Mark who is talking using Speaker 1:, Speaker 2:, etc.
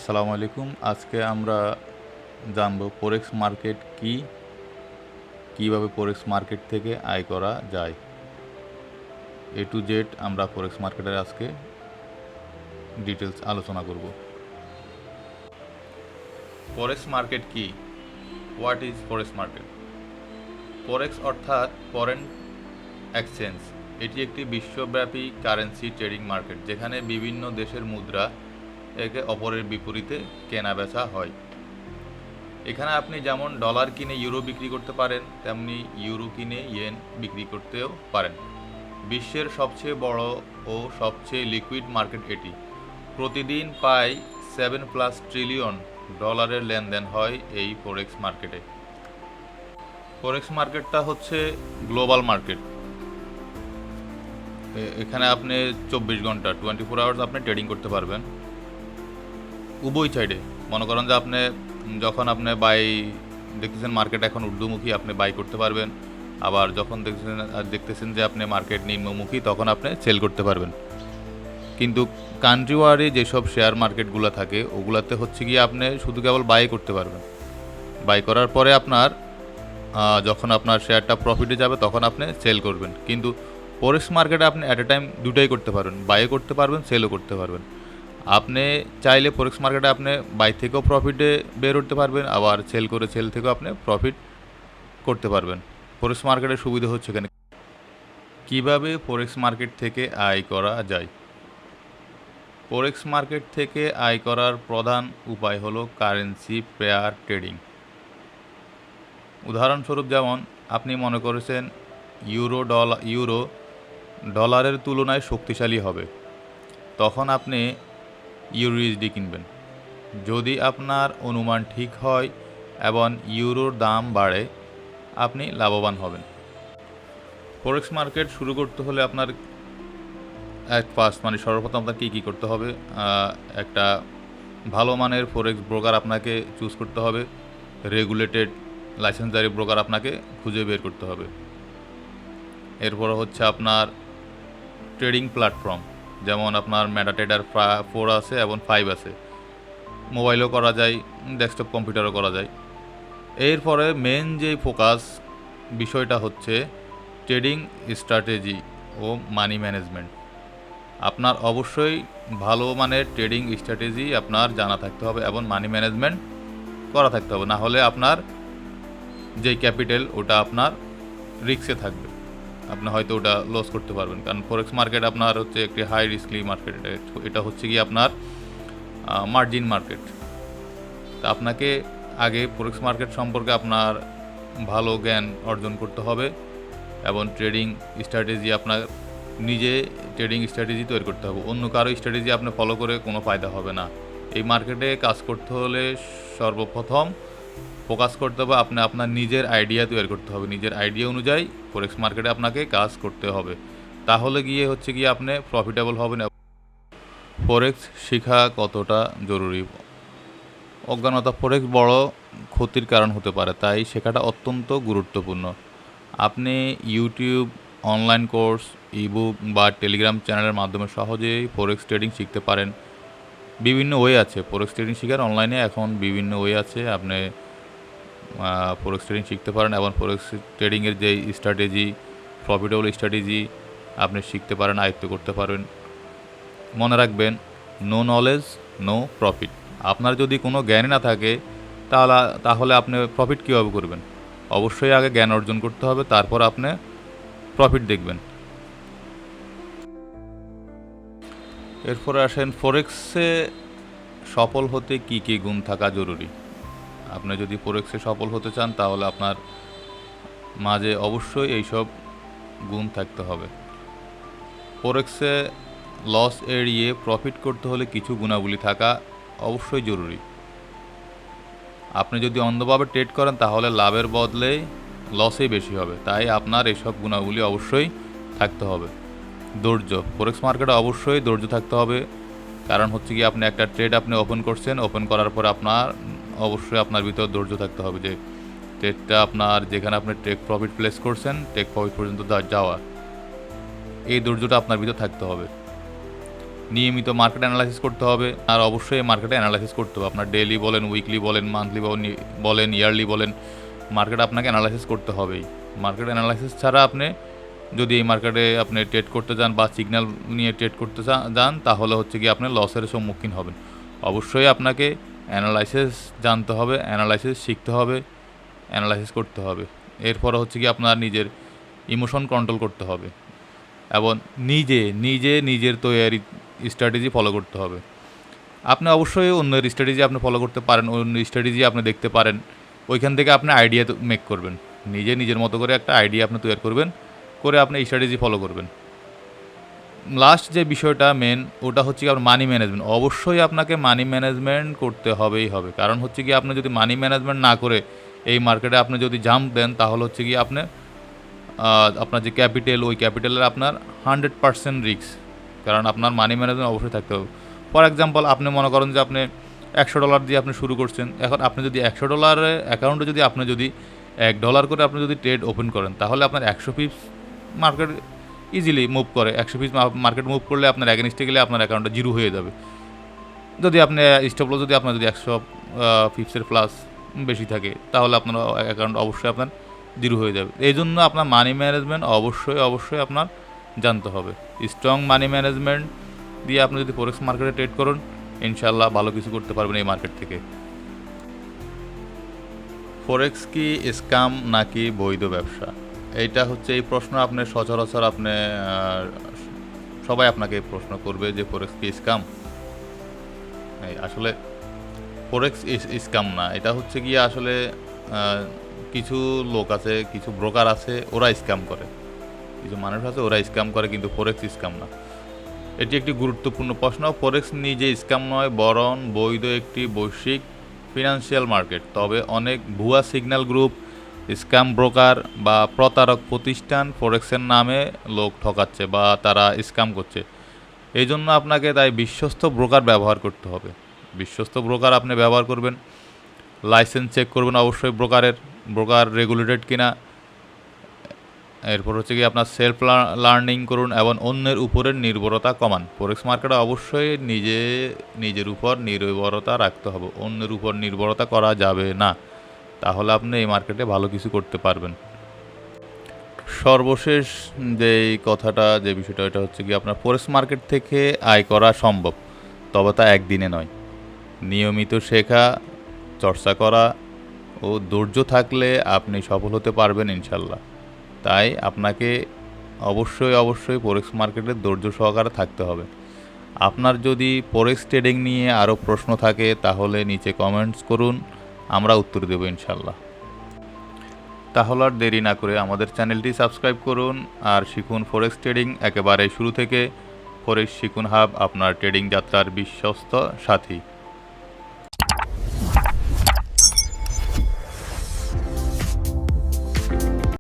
Speaker 1: আসসালামু আলাইকুম। আজকে আমরা জানব ফরেক্স মার্কেট কি, কিভাবে ফরেক্স মার্কেট থেকে আয় করা যায়। এ টু জেড আমরা ফরেক্স মার্কেটের আজকে ডিটেলস আলোচনা করব। ফরেক্স মার্কেট কি? What is forex market? Forex অর্থাৎ ফরেন এক্সচেঞ্জ। এটি একটি বিশ্বব্যাপী কারেন্সি ট্রেডিং মার্কেট, যেখানে বিভিন্ন দেশের মুদ্রা একে অপরের বিপরীতে কেনা বেচা হয়। এখানে আপনি যেমন ডলার কিনে ইউরো বিক্রি করতে পারেন, তেমনি ইউরো কিনে ইয়েন বিক্রি করতেও পারেন। বিশ্বের সবচেয়ে বড় ও সবচেয়ে লিকুইড মার্কেট এটি। প্রতিদিন প্রায় 7+ ট্রিলিয়ন ডলারের লেনদেন হয় এই ফরেক্স মার্কেটে। ফরেক্স মার্কেটটা হচ্ছে গ্লোবাল মার্কেট। এখানে আপনি 24 ঘন্টা 24 আওয়ার্স আপনি ট্রেডিং করতে পারবেন উভয় সাইডে। মনে করেন যে আপনি যখন আপনি বাই দেখতেছেন মার্কেট এখন ঊর্ধ্বমুখী, আপনি বাই করতে পারবেন। আবার যখন দেখতেছেন যে আপনি মার্কেট নিম্নমুখী, তখন আপনি সেল করতে পারবেন। কিন্তু কান্ট্রি ওয়ারি যেসব শেয়ার মার্কেটগুলো থাকে, ওগুলাতে হচ্ছে গিয়ে আপনি শুধু কেবল বাই করতে পারবেন। বাই করার পরে আপনার যখন আপনার শেয়ারটা প্রফিটে যাবে তখন আপনি সেল করবেন। কিন্তু ফরেক্স মার্কেটে আপনি অ্যাট এ টাইম দুটাই করতে পারবেন, বাইও করতে পারবেন, সেলও করতে পারবেন। আপনি চাইলে ফরেক্স মার্কেটে আপনি বাই থেকেও প্রফিটে বের করতে পারবেন, আবার সেল থেকেও আপনি প্রফিট করতে পারবেন। ফরেক্স মার্কেটের সুবিধা হচ্ছে এখানে। কিভাবে ফরেক্স মার্কেট থেকে আয় করা যায়? ফরেক্স মার্কেট থেকে আয় করার প্রধান উপায় হলো কারেন্সি পেয়ার ট্রেডিং। উদাহরণস্বরূপ, যেমন আপনি মনে করেছেন ইউরো ডলারের তুলনায় শক্তিশালী হবে, তখন আপনি ইউএসডি কিনবেন। যদি আপনার অনুমান ঠিক হয় এবং ইউরোর দাম বাড়ে, আপনি লাভবান হবেন। ফরেক্স মার্কেট শুরু করতে হলে আপনার সর্বপ্রথম আপনার কী করতে হবে? একটা ভালো মানের ফরেক্স ব্রোকার আপনাকে চুজ করতে হবে। রেগুলেটেড লাইসেন্সধারী ব্রোকার আপনাকে খুঁজে বের করতে হবে। এরপর হচ্ছে আপনার ট্রেডিং প্ল্যাটফর্ম, যেমন আপনার মেটাট্রেডার 4 আছে এবং 5 আছে। মোবাইলও করা যায়, ডেস্কটপ কম্পিউটারও করা যায়। এরপরে মেন যে ফোকাস বিষয়টা হচ্ছে ট্রেডিং স্ট্র্যাটেজি ও মানি ম্যানেজমেন্ট। আপনার অবশ্যই ভালো মানের ট্রেডিং স্ট্র্যাটেজি আপনার জানা থাকতে হবে এবং মানি ম্যানেজমেন্ট করা থাকতে হবে, না হলে আপনার যেই ক্যাপিটাল ওটা আপনার রিস্কে থাকবে, আপনি হয়তো ওটা লস করতে পারবেন। কারণ ফরেক্স মার্কেট আপনার হচ্ছে একটি হাই রিস্কলি মার্কেট। এটা হচ্ছে কি আপনার মার্জিন মার্কেট। তা আপনাকে আগে ফরেক্স মার্কেট সম্পর্কে আপনার ভালো জ্ঞান অর্জন করতে হবে এবং ট্রেডিং স্ট্র্যাটেজি আপনার নিজে ট্রেডিং স্ট্র্যাটেজি তৈরি করতে হবে। অন্য কারো স্ট্র্যাটেজি আপনি ফলো করে কোনো ফায়দা হবে না। এই মার্কেটে কাজ করতে হলে সর্বপ্রথম ফোকাস করতে হবে আপনি আপনার নিজের আইডিয়া তৈরি করতে হবে। নিজের আইডিয়া অনুযায়ী ফরেক্স মার্কেটে আপনাকে কাজ করতে হবে, তাহলে গিয়ে হচ্ছে গিয়ে আপনি প্রফিটেবল হবেন। ফরেক্স শেখা কতটা জরুরি? অজ্ঞানতা ফরেক্স বড় ক্ষতির কারণ হতে পারে, তাই শেখাটা অত্যন্ত গুরুত্বপূর্ণ। আপনি ইউটিউব, অনলাইন কোর্স, ইবুক বা টেলিগ্রাম চ্যানেলের মাধ্যমে সহজেই ফরেক্স ট্রেডিং শিখতে পারেন। বিভিন্ন ওয়ে আছে ফরেক্স ট্রেডিং শেখার, অনলাইনে এখন বিভিন্ন ওয়ে আছে। আপনি ফরেক্স ট্রেডিং শিখতে পারেন এবং ফরেক্স ট্রেডিংয়ের যে স্ট্র্যাটেজি, প্রফিটেবল স্ট্র্যাটেজি আপনি শিখতে পারেন, আয়ত্ত করতে পারেন। মনে রাখবেন, নো নলেজ নো প্রফিট। আপনার যদি কোনো জ্ঞানই না থাকে, তাহলে আপনি প্রফিট কীভাবে করবেন? অবশ্যই আগে জ্ঞান অর্জন করতে হবে, তারপর আপনি প্রফিট দেখবেন। এরপরে আসেন, ফরেক্সে সফল হতে কী কী গুণ থাকা জরুরি। আপনি যদি ফরেক্সে সফল হতে চান, তাহলে আপনার মাঝে অবশ্যই এইসব গুণ থাকতে হবে। ফরেক্সে লস এড়িয়ে প্রফিট করতে হলে কিছু গুণাবলী থাকা অবশ্যই জরুরি। আপনি যদি অন্ধভাবে ট্রেড করেন, তাহলে লাভের বদলে লসই বেশি হবে, তাই আপনার এইসব গুণাবলী অবশ্যই থাকতে হবে। ধৈর্য, ফরেক্স মার্কেটে অবশ্যই ধৈর্য থাকতে হবে। কারণ হচ্ছে কি, আপনি একটা ট্রেড আপনি ওপেন করছেন, ওপেন করার পরে অবশ্যই আপনার ভিতর ধৈর্য থাকতে হবে যে ট্রেডটা আপনার যেখানে আপনি টেক প্রফিট প্লেস করছেন, টেক প্রফিট পর্যন্ত যাওয়া, এই ধৈর্যটা আপনার ভিতর থাকতে হবে। নিয়মিত মার্কেট অ্যানালাইসিস করতে হবে, আর অবশ্যই মার্কেটে অ্যানালাইসিস করতে হবে। আপনার ডেইলি বলেন, উইকলি বলেন, মান্থলি বলেন, ইয়ারলি বলেন, মার্কেট আপনাকে অ্যানালাইসিস করতে হবেই। মার্কেট অ্যানালাইসিস ছাড়া আপনি যদি এই মার্কেটে আপনি ট্রেড করতে যান বা সিগন্যাল নিয়ে ট্রেড করতে যান, তাহলে হচ্ছে কি আপনি লসের সম্মুখীন হবেন। অবশ্যই আপনাকে অ্যানালাইসিস জানতে হবে, অ্যানালাইসিস শিখতে হবে, অ্যানালাইসিস করতে হবে। এরপরে হচ্ছে কি আপনার নিজের ইমোশন কন্ট্রোল করতে হবে এবং নিজের তৈরি স্ট্র্যাটেজি ফলো করতে হবে। আপনি অবশ্যই অন্যের স্ট্র্যাটেজি আপনি ফলো করতে পারেন, অন্য স্ট্র্যাটেজি আপনি দেখতে পারেন, ওইখান থেকে আপনি আইডিয়া মেক করবেন, নিজের মতো করে একটা আইডিয়া আপনি তৈরি করবেন, করে আপনি স্ট্র্যাটেজি ফলো করবেন। লাস্ট যে বিষয়টা মেন, ওটা হচ্ছে কি আপনার মানি ম্যানেজমেন্ট। অবশ্যই আপনাকে মানি ম্যানেজমেন্ট করতে হবে, কারণ হচ্ছে কি আপনি যদি মানি ম্যানেজমেন্ট না করে এই মার্কেটে আপনি যদি জাম্প দেন, তাহলে হচ্ছে কি আপনি আপনার যে ক্যাপিটাল, ওই ক্যাপিটালের আপনার 100% রিস্ক, কারণ আপনার মানি ম্যানেজমেন্ট অবশ্যই থাকতে হবে। ফর এক্সাম্পল, আপনি মনে করেন যে আপনি $100 দিয়ে আপনি শুরু করছেন। এখন আপনি যদি $100 অ্যাকাউন্টে যদি আপনি যদি $1 করে আপনি যদি ট্রেড ওপেন করেন, তাহলে আপনার 100 পিপস মার্কেট ইজিলি মুভ করে। 100 পিপস মার্কেট মুভ করলে আপনার অ্যাগেনিস্টে গেলে আপনার অ্যাকাউন্টটা জিরো হয়ে যাবে। যদি আপনি স্টপ লস যদি আপনার যদি 100 পিপসের প্লাস বেশি থাকে, তাহলে আপনার অ্যাকাউন্ট অবশ্যই আপনার জিরো হয়ে যাবে। এই জন্য আপনার মানি ম্যানেজমেন্ট অবশ্যই আপনার জানতে হবে। স্ট্রং মানি ম্যানেজমেন্ট দিয়ে আপনি যদি ফরেক্স মার্কেটে ট্রেড করুন, ইনশাল্লাহ ভালো কিছু করতে পারবেন এই মার্কেট থেকে। ফরেক্স কি স্ক্যাম নাকি বৈধ ব্যবসা? এইটা হচ্ছে এই প্রশ্ন আপনি সচরাচর আপনি সবাই আপনাকে প্রশ্ন করবে যে ফরেক্স কি স্ক্যাম। আসলে ফরেক্স স্ক্যাম না, এটা হচ্ছে গিয়ে আসলে কিছু লোক আছে, কিছু ব্রোকার আছে, ওরা স্ক্যাম করে, কিছু মানুষ আছে ওরা স্ক্যাম করে, কিন্তু ফরেক্স স্ক্যাম না। এটি একটি গুরুত্বপূর্ণ প্রশ্ন। ফরেক্স নিজে স্ক্যাম নয়, বরং বৈধ একটি বৈশ্বিক ফিনান্সিয়াল মার্কেট। তবে অনেক ভুয়া সিগন্যাল গ্রুপ, স্ক্যাম ব্রোকার বা প্রতারক প্রতিষ্ঠান ফরেক্সের নামে লোক ঠকাচ্ছে বা তারা স্ক্যাম করছে। এই জন্য আপনাকে তাই বিশ্বস্ত ব্রোকার ব্যবহার করতে হবে। বিশ্বস্ত ব্রোকার আপনি ব্যবহার করবেন, লাইসেন্স চেক করবেন অবশ্যই ব্রোকার রেগুলেটেড কিনা। এরপর হচ্ছে কি আপনার সেলফ লার্নিং করুন এবং অন্যের উপরের নির্ভরতা কমান। ফরেক্স মার্কেটে অবশ্যই নিজের উপর নির্ভরতা রাখতে হবে, অন্যের উপর নির্ভরতা করা যাবে না, তাহলে আপনি এই মার্কেটে ভালো কিছু করতে পারবেন। সর্বশেষ যে বিষয়টা, এটা হচ্ছে কি আপনার ফরেক্স মার্কেট থেকে আয় করা সম্ভব, তবে তা একদিনে নয়। নিয়মিত শেখা, চর্চা করা ও ধৈর্য থাকলে আপনি সফল হতে পারবেন ইনশাল্লাহ। তাই আপনাকে অবশ্যই ফরেক্স মার্কেটে ধৈর্য সহকারে থাকতে হবে। আপনার যদি ফরেক্স ট্রেডিং নিয়ে আরও প্রশ্ন থাকে, তাহলে নিচে কমেন্টস করুন, আমরা উত্তর দেব ইনশাল্লাহ। তাহলে আর দেরি না করে আমাদের চ্যানেলটি সাবস্ক্রাইব করুন আর শিখুন ফরেক্স ট্রেডিং একেবারে শুরু থেকে। ফরেক্স শিখুন হাব, আপনার ট্রেডিং যাত্রার বিশ্বস্ত সাথী।